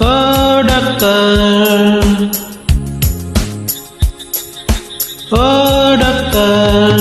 ও doctor, ও doctor.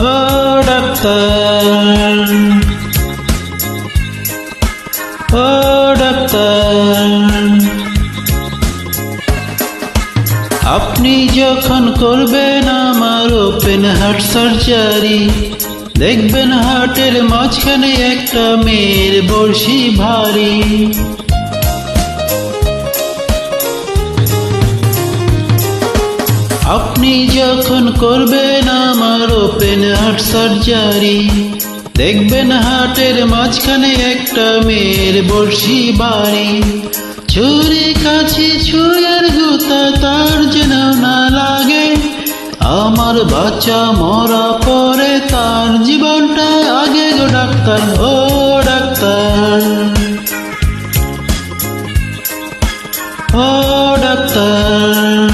ও doctor, ও doctor. আপনি যখন করবেন আমার ওপেন হার্ট সার্জারি, দেখবেন হার্টের মাঝখানে একটা মেয়ের বড়শি ভারী। আপনি যখন করবেন আমার ওপেন হার্ট সার্জারি, দেখবেন হার্টের মাঝখানে একটা মেয়ের বড়শি বাড়ি। ছুরি কাছি ছুঁয়ের গুতা তার যেন না লাগে, আমার বাচ্চা মরা পরে তার জীবনটা আগে গো ডাক্তার, ও ডাক্তার, ও ডাক্তার।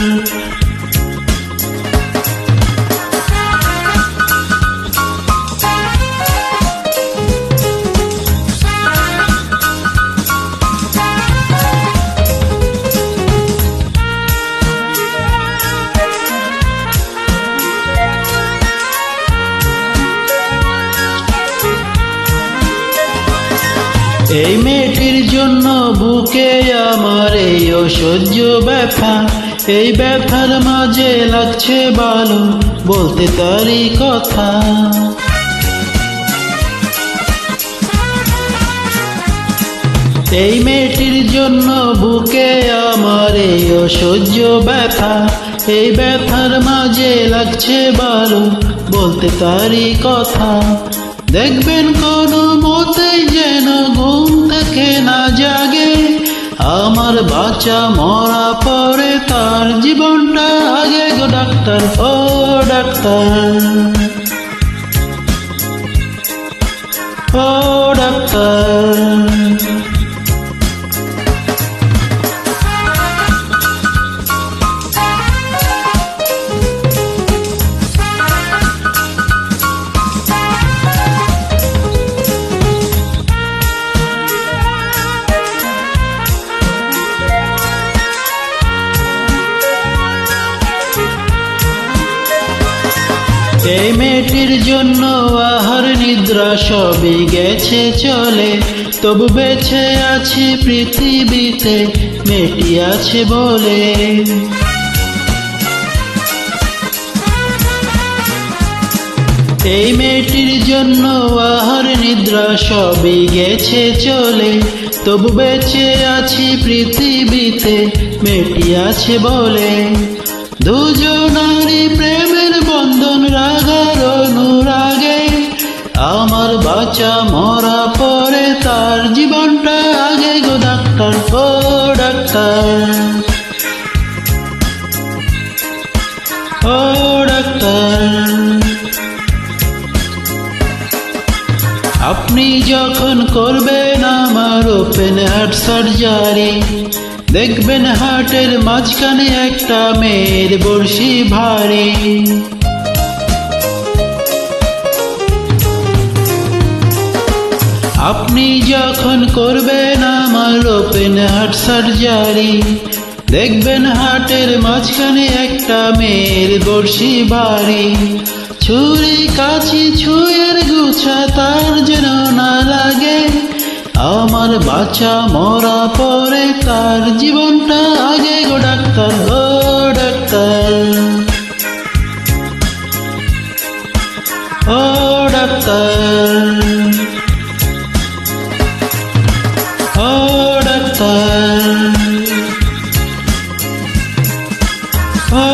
এই মেয়েটির জন্য বুকে আমার এই অসহ্য ব্যথা, এই ব্যথার মাঝে লাগছে ভালো বলতে তারই কথা। এই মেয়েটির জন্য বুকে আমার এই অসহ্য ব্যথা, এই ব্যথার মাঝে লাগছে ভালো বলতে তারই কথা। দেখবেন কোনো মতেই যেন ঘুম থেকে না জাগে, আমার বাচ্চা মরা পরে তার জীবনটা আগে গো ডাক্তার, ও ডাক্তার, ও ডাক্তার। এই মেয়েটির জন্য আহার নিদ্রা সবই গেছে চলে, তবু বেঁচে আছি পৃথিবীতে মেয়েটি আছে বলে। এই মেয়েটির জন্য আহার নিদ্রা সবই গেছে চলে, তবু বেঁচে আছি পৃথিবীতে মেয়েটি আছে বলে। দুজনারই প্রেমের বন্ধন রাগার অনুরাগে, আমার বাচ্চা মরা পরে তার জীবনটা আগে গো ডাক্তার, ও ডাক্তার, ও ডাক্তার। আপনি যখন করবেন আমার ওপেন হার্ট সার্জারি, দেখবেন হার্টের মাঝখানে একটা মেয়ের বড়শি ভারী। আপনি যখন করবেন আমার ওপেন হার্ট সার্জারি, দেখবেন হার্টের মাঝখানে একটা মেয়ের বড়শি ভারী। ছুরি কাছি ছুঁয়ের গুছা তার যেন না লাগে, আমার বাচ্চা মরা পরে তার জীবনটা আগে গো ডাক্তার, ও ডাক্তার, ও ডাক্তার, ও ডাক্তার, ও